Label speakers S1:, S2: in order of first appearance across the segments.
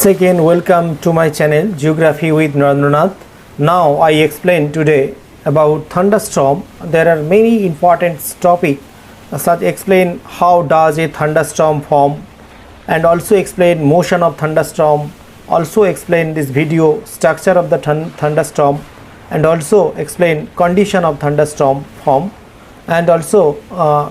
S1: Again, welcome to my channel Geography with Narendranath. Now I explain today about thunderstorm. There are many important topics such explain how does a thunderstorm form and also explain motion of thunderstorm, also explain this video structure of the thunderstorm and also explain condition of thunderstorm form and also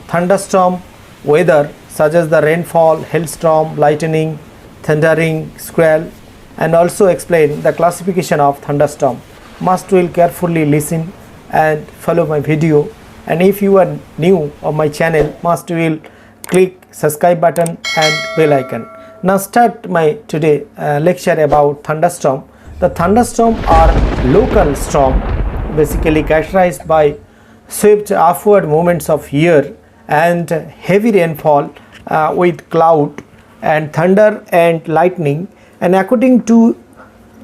S1: thunderstorm weather such as the rainfall, hailstorm, lightning, thundering, squall and also explain the classification of thunderstorm. Must will carefully listen and follow my video, and if you are new on my channel must will click subscribe button and bell icon. Now start my today lecture about thunderstorm. The thunderstorm are local storm basically characterized by swift upward movements of air and heavy rainfall with cloud and thunder and lightning. And according to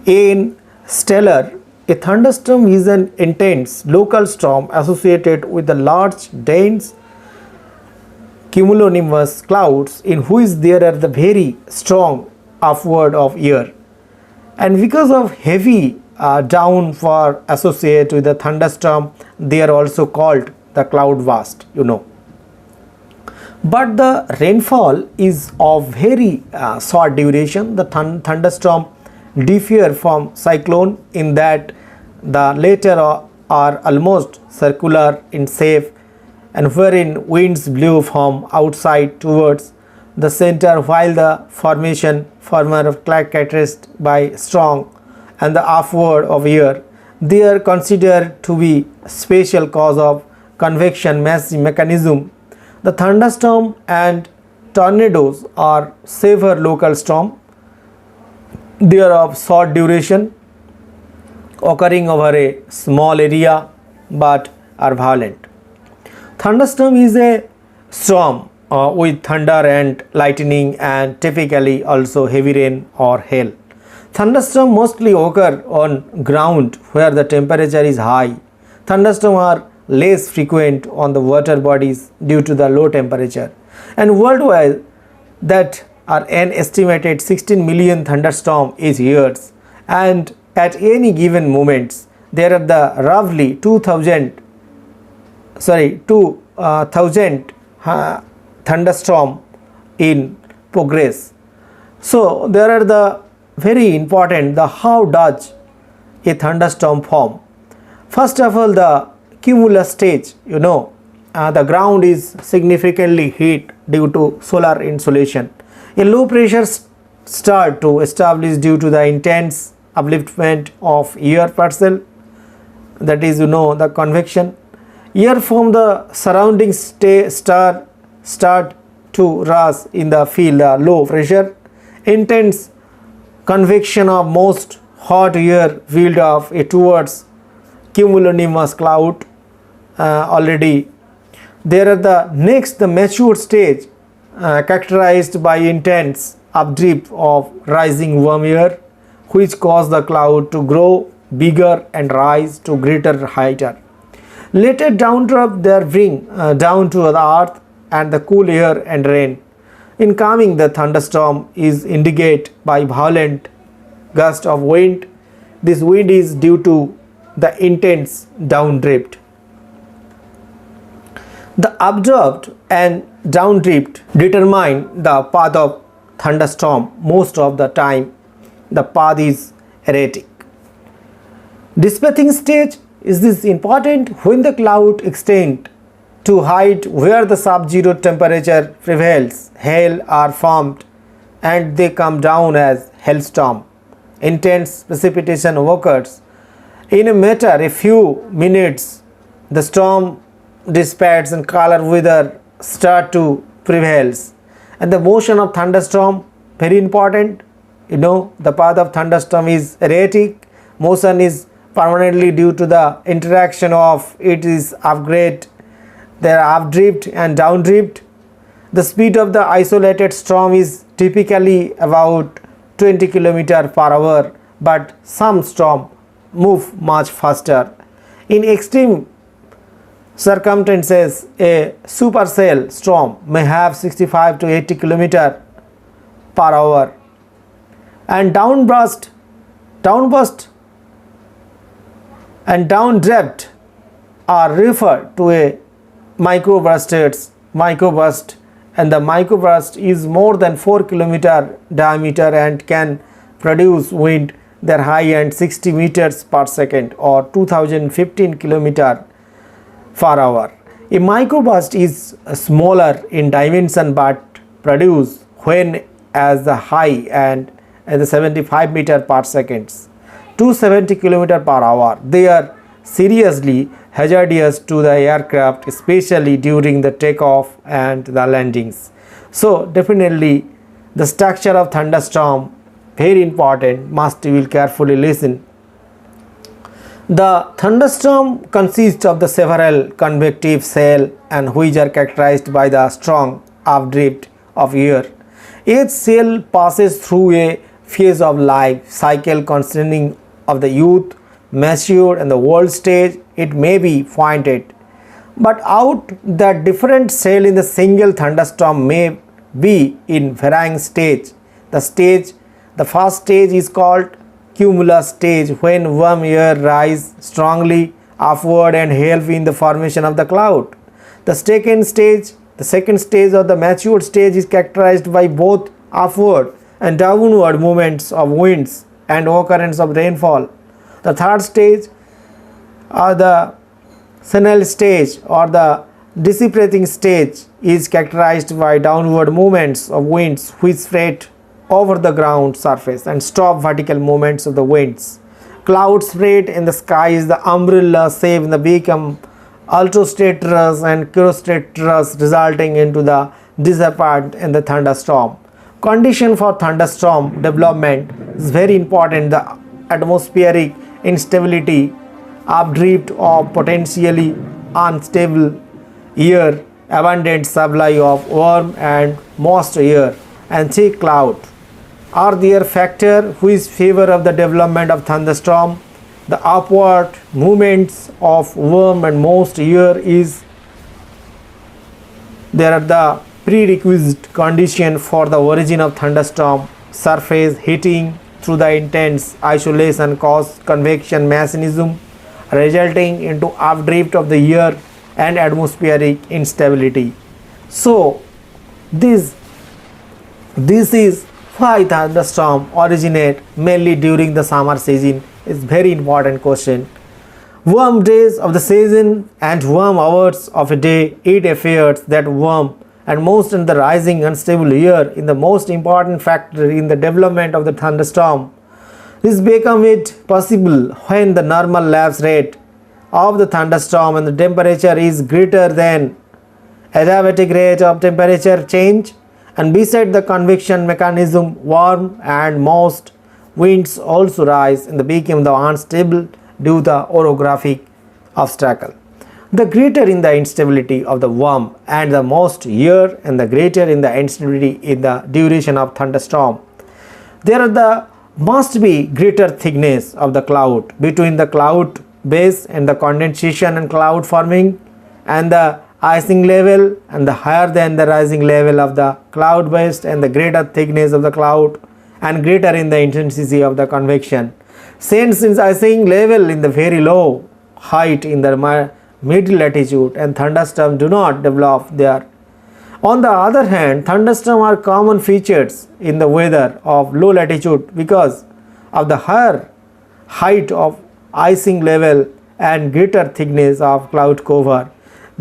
S1: Ian Steller, a thunderstorm is an intense local storm associated with the large dense cumulonimbus clouds in which there are the very strong upward of air, and because of heavy downpour associated with the thunderstorm, they are also called the cloud burst, But the rainfall is of very short duration. The thunderstorm differ from cyclone in that the latter are almost circular in shape and wherein winds blow from outside towards the center, while the former of characterized by strong and the upward of air, they are considered to be special cause of convection mechanism. The thunderstorm and tornadoes are severe local storm. They are of short duration, occurring over a small area but are violent. Thunderstorm is a storm with thunder and lightning and typically also heavy rain or hail. Thunderstorm mostly occur on ground where the temperature is high. Thunderstorms are less frequent on the water bodies due to the low temperature. And worldwide, that are an estimated 16 million thunderstorms each year, and at any given moments there are the roughly 2000 thunderstorm in progress. So there are the very important the how does a thunderstorm form. First of all, the cumulus stage, the ground is significantly heat due to solar insolation. A low pressure start to establish due to the intense upliftment of air parcel, that is the convection. Air from the surrounding start to rise in the field low pressure. Intense convection of most hot air field of towards cumulonimbus cloud already. There are the next the mature stage characterized by intense updrift of rising warm air which cause the cloud to grow bigger and rise to greater height. Later downdraft they bring down to the earth and the cool air and rain. In coming, the thunderstorm is indicated by violent gust of wind. This wind is due to the intense downdrift. The updraft and downdrift determine the path of thunderstorm. Most of the time the path is erratic. Dissipating stage is this important when the cloud extend to height where the sub-zero temperature prevails. Hail are formed and they come down as hailstorm. Intense precipitation occurs. In a matter a few minutes, the storm dissipates and color weather start to prevails. And the motion of thunderstorm very important. The path of thunderstorm is erratic. Motion is permanently due to the interaction of it is upgrade. There are updrift and downdrift. The speed of the isolated storm is typically about 20 km/h, but some storm move much faster. In extreme circumstances, a supercell storm may have 65 to 80 km/h. And downburst and downdraft are referred to a microburst, and the microburst is more than 4 km diameter and can produce wind their high end 60 meters per second or 2015 km per hour. A microburst is smaller in dimension but produce when as the high and at the 75 meter per second, 270 km per hour. They are seriously hazardous to the aircraft, especially during the takeoff and the landings. So definitely the structure of thunderstorm very important, must you will carefully listen. The thunderstorm consists of the several convective cells and which are characterized by the strong updraft of air. Each cell passes through a phase of life cycle consisting of the youth, mature and the old stage. It may be pointed but out that different cell in the single thunderstorm may be in varying stage. The first stage is called cumulus stage, when warm air rise strongly upward and help in the formation of the cloud. The second stage of the mature stage is characterized by both upward and downward movements of winds and occurrence of rainfall. The third stage or the senile stage or the dissipating stage is characterized by downward movements of winds which spread over the ground surface and stop vertical movements of the winds. Cloud spread in the sky is the umbrella shape and become altostratus and cirrostratus, resulting into the disappearance in the thunderstorm. Condition for thunderstorm development is very important. The atmospheric instability, updraft of potentially unstable air, abundant supply of warm and moist air, and thick cloud are their factor which favor of the development of thunderstorm. The upward movements of warm and moist air is there are the prerequisite condition for the origin of thunderstorm. Surface heating through the intense isolation cause convection mechanism resulting into updraft of the air and atmospheric instability. So this is why thunderstorm originate mainly during the summer season is very important question. Warm days of the season and warm hours of a day, it appears that warm and most in the rising unstable air in the most important factor in the development of the thunderstorm. This become it possible when the normal lapse rate of the thunderstorm and the temperature is greater than adiabatic rate of temperature change. And beside the convection mechanism, warm and moist winds also rise and become the unstable due to the orographic obstacle. The greater in the instability of the warm and the moist air and the greater in the instability in the duration of thunderstorm. Must be greater thickness of the cloud between the cloud base and the condensation and cloud forming and the icing level, and the higher than the rising level of the cloud base and the greater thickness of the cloud and greater in the intensity of the convection. Since icing level in the very low height in the mid latitude and thunderstorms do not develop there. On the other hand, thunderstorms are common features in the weather of low latitude because of the higher height of icing level and greater thickness of cloud cover.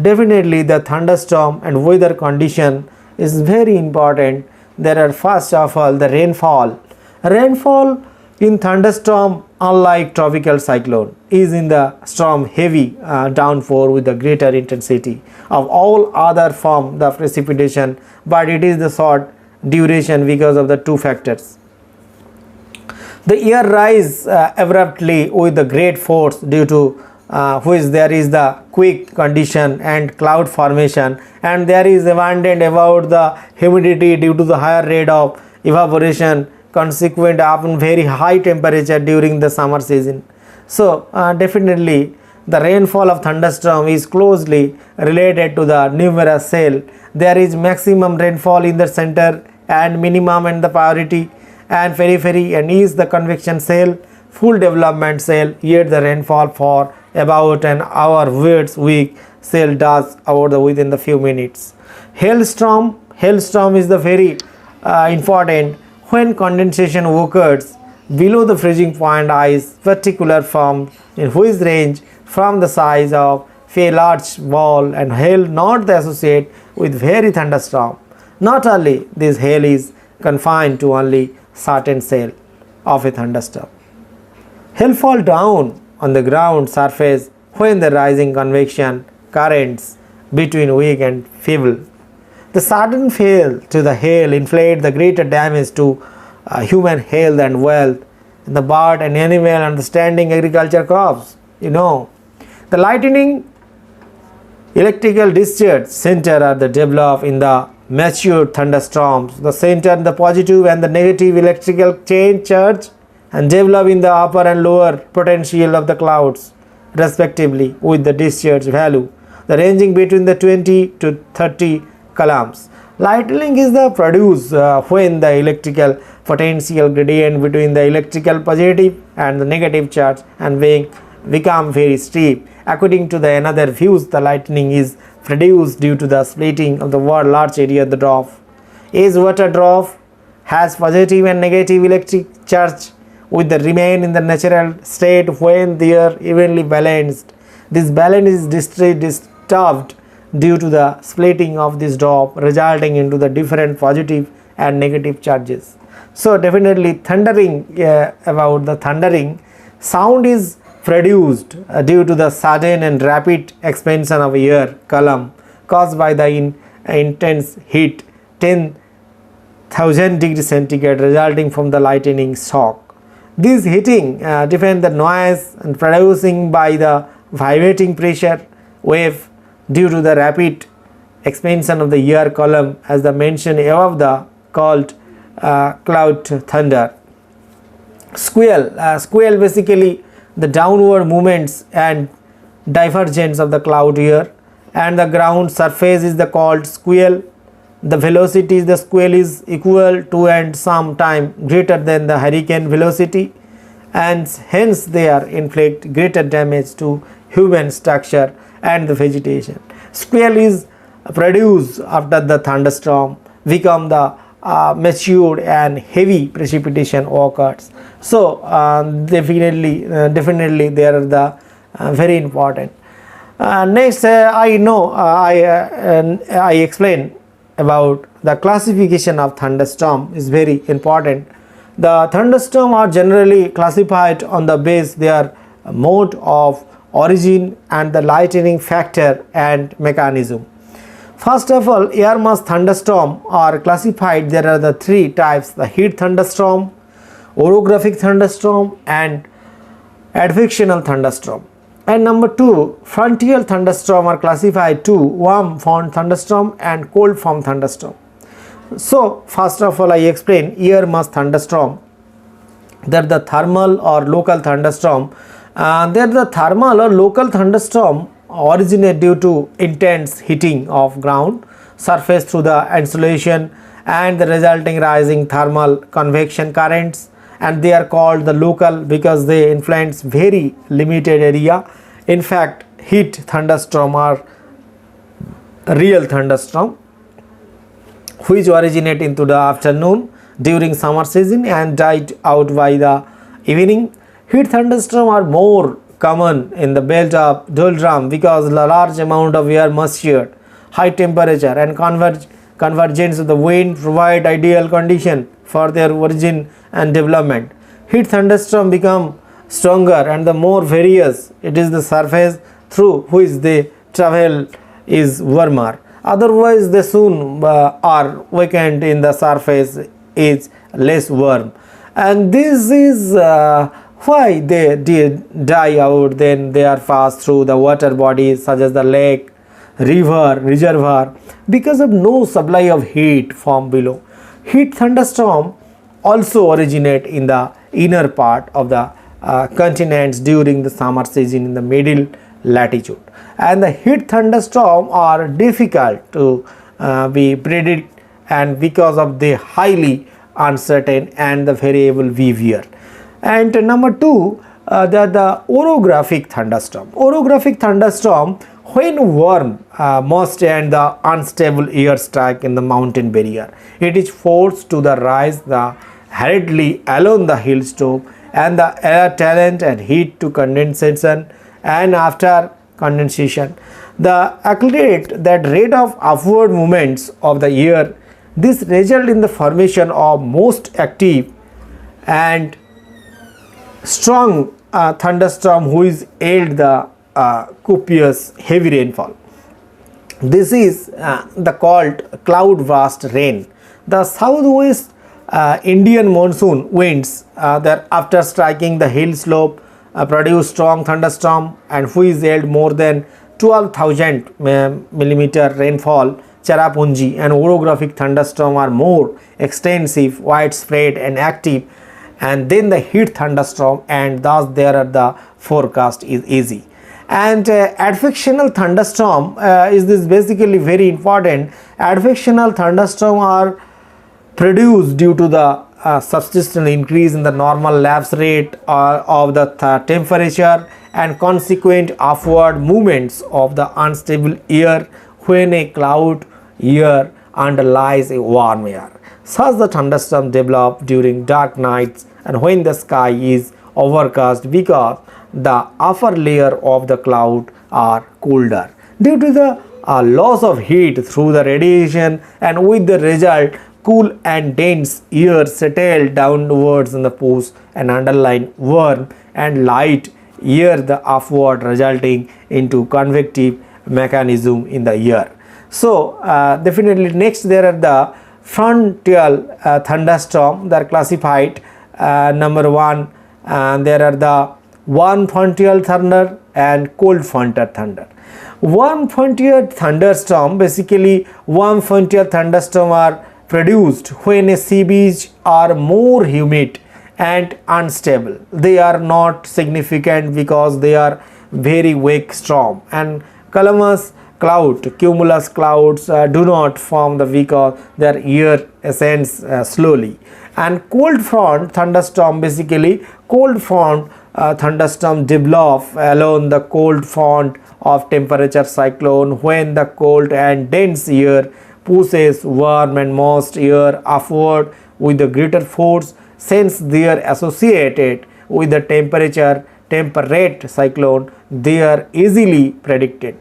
S1: Definitely the thunderstorm and weather condition is very important. There are first of all the rainfall. Rainfall in thunderstorm, unlike tropical cyclone, is in the storm heavy downpour with the greater intensity of all other form the precipitation, but it is the short duration because of the two factors. The air rise abruptly with the great force due to which there is the quick condition and cloud formation, and there is abundant about the humidity due to the higher rate of evaporation consequent often very high temperature during the summer season. So definitely the rainfall of thunderstorm is closely related to the numerous cell. There is maximum rainfall in the center and minimum in the priority, and periphery, and is the convection cell, full development cell, yet the rainfall for about an hour week cell does within the few minutes. Hailstorm is the very important when condensation occurs below the freezing point ice particular form in which range from the size of a large ball, and hail not associated with very thunderstorm. Not only this, hail is confined to only certain cell of a thunderstorm. Hail fall down on the ground surface when the rising convection currents between weak and feeble. The sudden fall to the hail inflict the greater damage to human health and wealth, the bird and animal understanding agriculture crops. The lightning electrical discharge center are developed in the mature thunderstorms. The center, the positive and the negative electrical charge, and develop in the upper and lower potential of the clouds respectively, with the discharge value the ranging between the 20 to 30 coulombs. Lightning is the produced when the electrical potential gradient between the electrical positive and the negative charge and become very steep. According to the another views, the lightning is produced due to the splitting of the large area of the drop. As water drop has positive and negative electric charge with the remain in the natural state when they are evenly balanced. This balance is disturbed due to the splitting of this drop, resulting into the different positive and negative charges. So definitely thundering, about the thundering, sound is produced due to the sudden and rapid expansion of air column caused by the intense heat 10,000 degrees centigrade resulting from the lightning shock. This heating defends the noise and producing by the vibrating pressure wave due to the rapid expansion of the air column as the mentioned above the called cloud thunder. Squall basically the downward movements and divergence of the cloud air, and the ground surface is the called squall. The velocity is the squall is equal to and sometime greater than the hurricane velocity, and hence they are inflict greater damage to human structure and the vegetation. Squall is produced after the thunderstorm become the matured and heavy precipitation occurs. So definitely they are the very important. Next, I explain about the classification of thunderstorm is very important. The thunderstorm are generally classified on the base their mode of origin and the lightning factor and mechanism. First of all, air mass thunderstorm are classified. There are the three types: the heat thunderstorm, orographic thunderstorm, and advectional thunderstorm. And number two, frontal thunderstorm are classified to warm form thunderstorm and cold form thunderstorm. So first of all, I explain air mass thunderstorm. That the thermal or local thunderstorm. The thermal or local thunderstorm originate due to intense heating of ground surface through the insulation and the resulting rising thermal convection currents, and they are called the local because they influence very limited area. In fact, heat thunderstorm are real thunderstorm which originate into the afternoon during summer season and died out by the evening. Heat thunderstorm are more common in the belt of doldrum because the large amount of air moisture, high temperature and convergence of the wind provide ideal condition for their origin and development. Heat thunderstorm become stronger and the more various it is the surface through which they travel is warmer. Otherwise they soon are weakened in the surface is less warm, and this is why they did die out. Then they are passed through the water bodies such as the lake, river, reservoir because of no supply of heat from below. Heat thunderstorm also originate in the inner part of the continents during the summer season in the middle latitude, and the heat thunderstorm are difficult to be predicted, and because of the highly uncertain and the variable behavior. And number two, the orographic thunderstorm. Orographic thunderstorm, when warm, moist and the unstable air strike in the mountain barrier, it is forced to the rise the hurriedly along the hilltop, and the air talent and heat to condensation, and after condensation the accelerate that rate of upward movements of the air. This result in the formation of most active and strong thunderstorm which yield the copious heavy rainfall. This is the called cloud burst rain. The southwest Indian monsoon winds that after striking the hill slope produce strong thunderstorm and which yield more than 12,000 millimeter rainfall. Cherrapunji and orographic thunderstorm are more extensive, widespread and active, and then the heat thunderstorm, and thus there are the forecast is easy. And advectional thunderstorm is this basically very important. Advectional thunderstorm are produced due to the substantial increase in the normal lapse rate of the temperature and consequent upward movements of the unstable air when a cloud air underlies a warm air. Such the thunderstorm develop during dark nights and when the sky is overcast because the upper layer of the cloud are colder due to the loss of heat through the radiation, and with the result cool and dense air settle downwards in the post and underline warm and light air the upward, resulting into convective mechanism in the air. So definitely next there are the frontal thunderstorm. They are classified number one, there are the warm frontal thunder and cold frontal thunder. Warm frontal thunderstorm, basically warm frontal thunderstorm are produced when a sea beach are more humid and unstable. They are not significant because they are very weak storm, and cumulus clouds do not form the because their air ascends slowly. And cold front thunderstorm, basically cold front thunderstorm develop along the cold front of temperature cyclone when the cold and dense air pushes warm and moist air upward with the greater force, since they are associated with the temperate cyclone. They are easily predicted.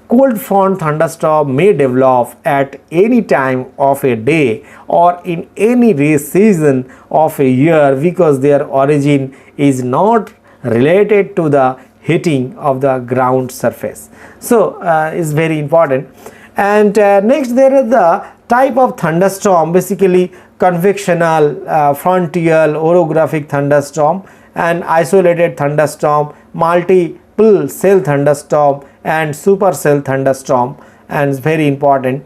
S1: Cold front thunderstorm may develop at any time of a day or in any season of a year because their origin is not related to the heating of the ground surface. So it's very important. And next there is the type of thunderstorm, basically convectional, frontal, orographic thunderstorm, and isolated thunderstorm, multiple cell thunderstorm and supercell thunderstorm, and it's very important.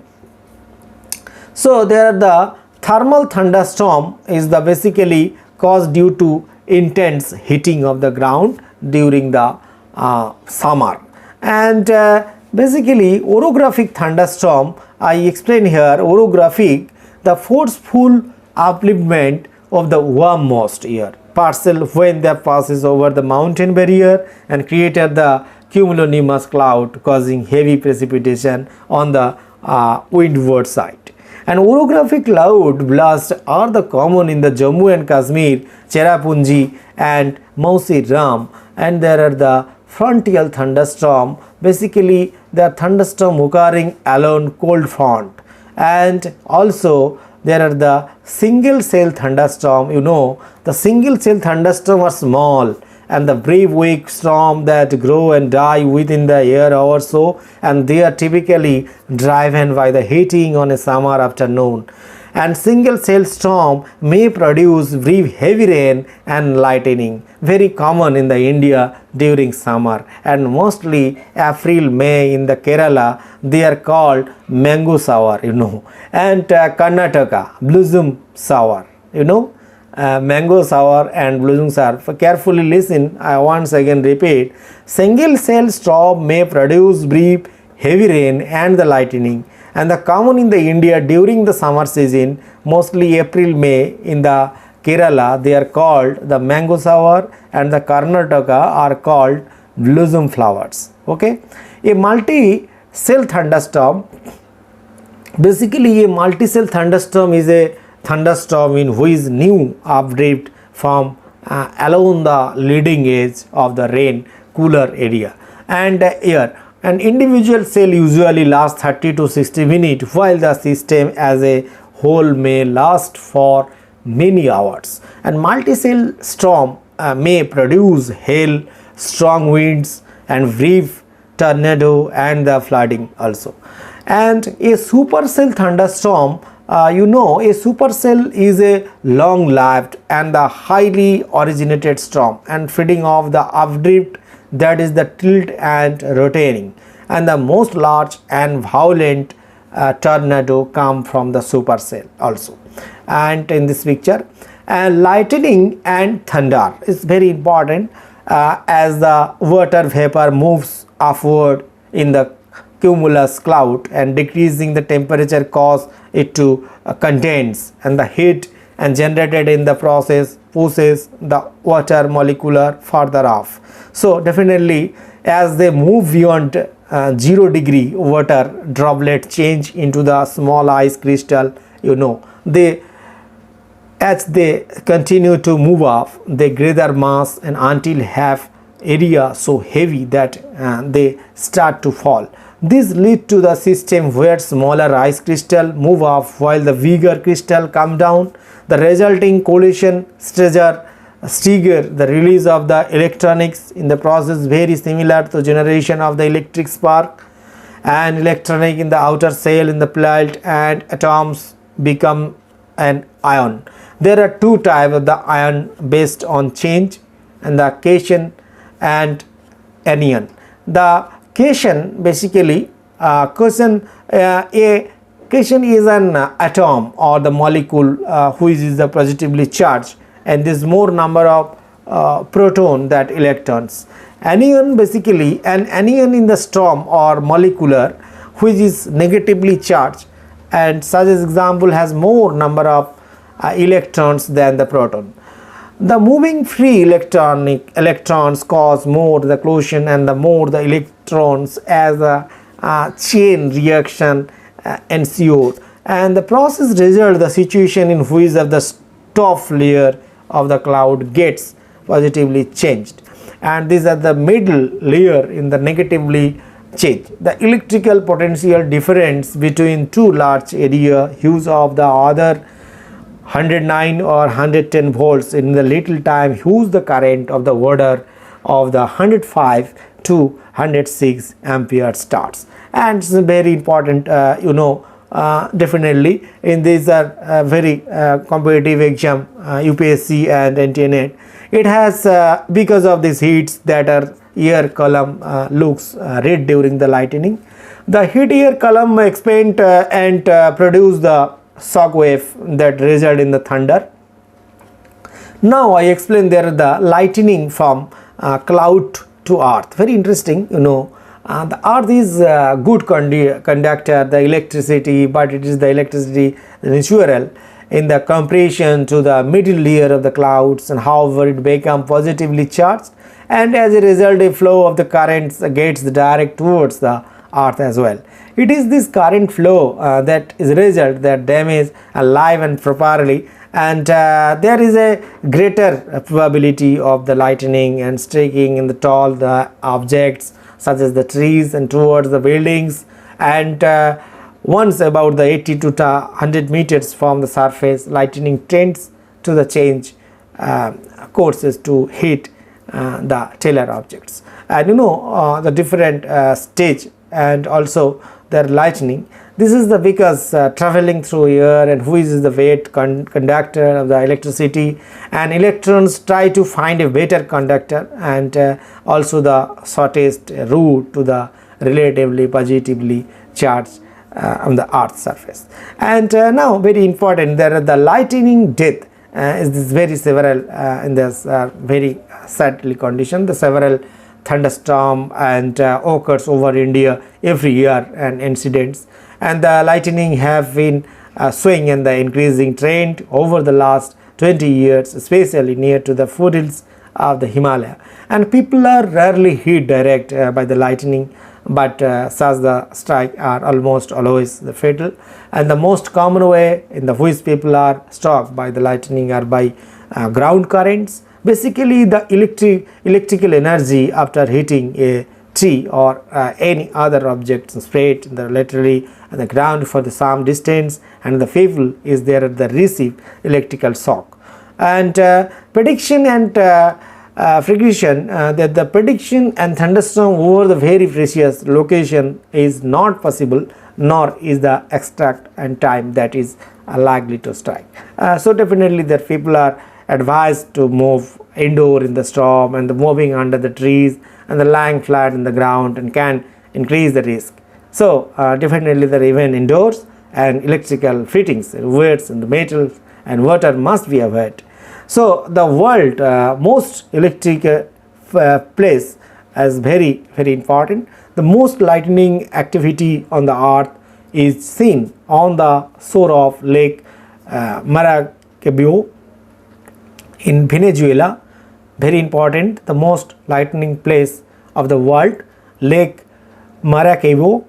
S1: So there are the thermal thunderstorm is the basically caused due to intense heating of the ground during the summer. And basically orographic thunderstorm, I explain here. Orographic, the forceful upliftment of the warm moist air parcel when that passes over the mountain barrier and created the cumulonimbus cloud, causing heavy precipitation on the windward side. And orographic cloud blasts are the common in the Jammu and Kashmir, Cherrapunji and Mausi Ram. And there are the frontal thunderstorm, basically the thunderstorm occurring along cold front. And also there are the single cell thunderstorm. You know, the single cell thunderstorm are small and the brief weak storm that grow and die within the year or so, and they are typically driven by the heating on a summer afternoon. And single cell storm may produce brief heavy rain and lightning, very common in the India during summer, and mostly April May in the Kerala. They are called mango shower, you know, and Karnataka blossom shower, you know. Mango shower and blossom shower. Carefully listen, I once again repeat. Single cell storm may produce brief heavy rain and the lightning, and the common in the India during the summer season, mostly April, May. In the Kerala, they are called the mango shower, and the Karnataka are called blossom flowers. Okay, a multi-cell thunderstorm. Basically, a multi-cell thunderstorm is a thunderstorm in which new updrift from along the leading edge of the rain cooler area and air. An individual cell usually lasts 30 to 60 minutes, while the system as a whole may last for many hours. And multi-cell storm may produce hail, strong winds, and brief tornado and the flooding also. And a supercell thunderstorm, a supercell is a long-lived and the highly originated storm and feeding off the updrift, that is the tilt and rotating, and the most large and violent tornado come from the supercell also. And in this picture, lightning and thunder is very important as the water vapor moves upward in the cumulus cloud and decreasing the temperature cause it to condense, and the heat and generated in the process pushes the water molecule further off. So definitely as they move beyond 0 degree, water droplet change into the small ice crystal. As they continue to move off, they gather mass and until have area so heavy that they start to fall. This leads to the system where smaller ice crystal move off while the bigger crystal come down. The resulting collision trigger the release of the electronics in the process, very similar to generation of the electric spark, and electronic in the outer cell in the plate and atoms become an ion. There are two types of the ion based on change, and the cation and anion. The cation basically cation is an atom or the molecule which is the positively charged, and there is more number of proton than electrons. Anion basically an anion in the storm or molecular which is negatively charged, and such as example has more number of electrons than the proton. The moving free electrons cause more the collision and the more the electrons as a chain reaction ensues, and the process result the situation in which of the top layer of the cloud gets positively changed, and these are the middle layer in the negatively changed. The electrical potential difference between two large area hues of the other 109 or 110 volts in the little time use the current of the order of the 105 to 106 ampere starts. And it's very important definitely in these are very competitive exam UPSC and NTNet. It has because of these heats that are air column looks red during the lightning. The heat air column expand and produce the shock wave that result in the thunder. Now I explain there the lightning from cloud to earth. Very interesting, the earth is a good conductor the electricity, but it is the electricity natural in the compression to the middle layer of the clouds, and however it become positively charged, and as a result a flow of the currents gets direct towards the earth as well. It is this current flow that is a result that damage alive and properly, and there is a greater probability of the lightning and striking in the tall the objects such as the trees and towards the buildings, and once about the 80 to 100 meters from the surface, lightning tends to the change courses to hit the taller objects, and the different stage and also their lightning. This is the because traveling through air, and which is the weight conductor of the electricity, and electrons try to find a better conductor, and also the shortest route to the relatively positively charged on the earth's surface. And now very important, there are the lightning death is this very several in this very sadly condition, the several thunderstorm and occurs over India every year and incidents, and the lightning have been swing in the increasing trend over the last 20 years, especially near to the foothills of the Himalaya. And people are rarely hit direct by the lightning, but such the strike are almost always the fatal. And the most common way in the which people are struck by the lightning are by ground currents. Basically, the electrical energy after hitting a tree or any other object spread laterally on the ground for the some distance, and the people is there at the receive electrical shock. And prediction and prediction that the prediction and thunderstorm over the very precious location is not possible, nor is the exact and time that is likely to strike. So definitely that people are advised to move indoor in the storm, and the moving under the trees and the lying flat in the ground and can increase the risk. So definitely that even indoors and electrical fittings, wires and the metals and water must be avoided. So the world most electric place is very important. The most lightning activity on the earth is seen on the shore of Lake Maracaibo in Venezuela. Very important, the most lightning place of the world, Lake Maracaibo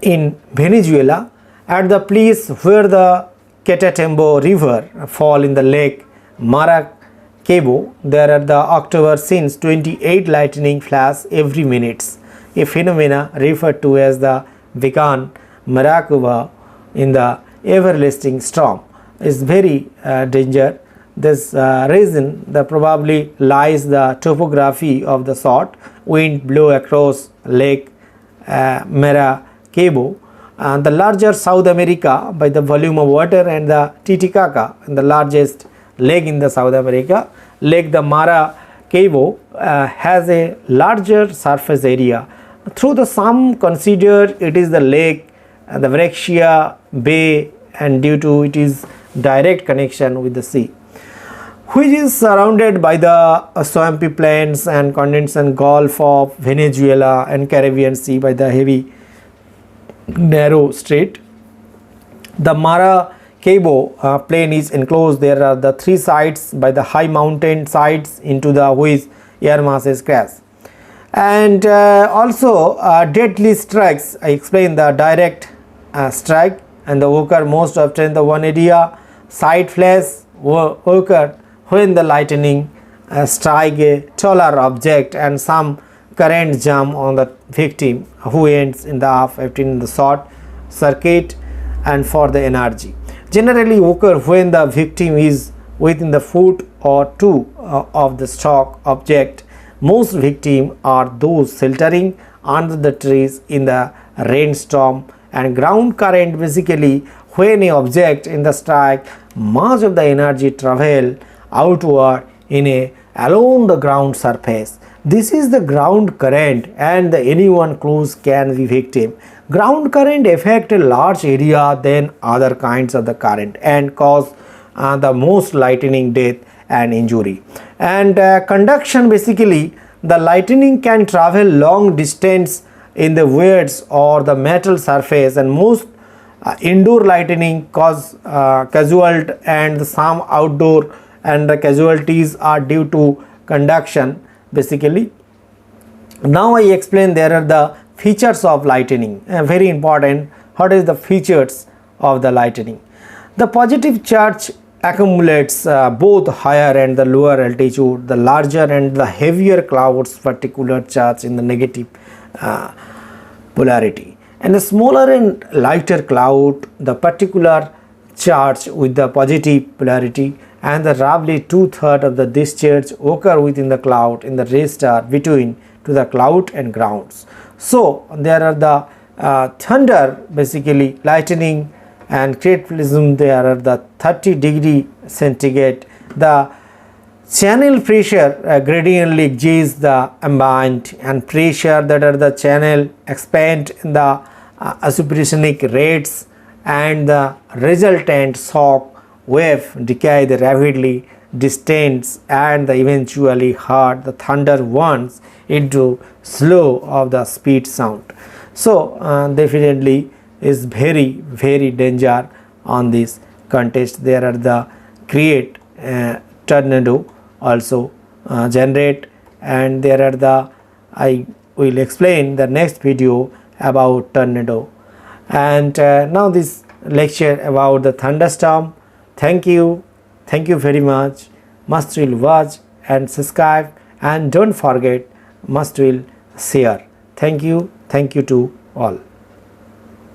S1: in Venezuela, at the place where the Catatumbo River fall in the Lake Maracaibo. There are the October since 28 lightning flash every minute, a phenomena referred to as the Volcan Maracaibo in the everlasting storm. Is very danger. This reason the probably lies the topography of the short wind blow across Lake Maracaibo, and the larger South America by the volume of water, and the Titicaca, and the largest lake in the South America, Lake the Maracaibo has a larger surface area. Through the some consider it is the lake and the Vexia Bay, and due to it is direct connection with the sea, which is surrounded by the swampy plains and condensed Gulf of Venezuela and Caribbean Sea by the heavy narrow strait. The Maracaibo plain is enclosed. There are the three sides by the high mountain sides into the which air masses crash, and also deadly strikes. I explain the direct strike, and the occur most often the one area side flash occur when the lightning strike a taller object and some current jump on the victim, who ends in the half in the short circuit and for the energy. Generally occur when the victim is within the foot or two of the struck object. Most victims are those sheltering under the trees in the rainstorm. And ground current, basically when a object in the strike, much of the energy travel outward in a along the ground surface. This is the ground current, and anyone close can be victim. Ground current affect a large area than other kinds of the current and cause the most lightning death and injury. And conduction, basically the lightning can travel long distance in the wires or the metal surface, and most indoor lightning cause casualty, and some outdoor and the casualties are due to conduction. Basically, now I explain there are the features of lightning. Very important. What is the features of the lightning? The positive charge accumulates both higher and the lower altitude. The larger and the heavier clouds particular charge in the negative polarity, and the smaller and lighter cloud the particular charge with the positive polarity, and the roughly 2/3 of the discharge occur within the cloud, in the rest are between to the cloud and grounds. So there are the thunder, basically lightning and cataclysm. There are the 30° centigrade. The channel pressure gradiently exceeds the ambient, and pressure that are the channel expand in the supersonic rates, and the resultant shock wave decay the rapidly distance, and the eventually heard the thunder once into slow of the speed sound. So definitely is very danger on this contest. There are the create tornado also generate, and there are the I will explain the next video about tornado. And now this lecture about the thunderstorm. Thank you very much. Must will watch and subscribe, and don't forget must will share. Thank you to all.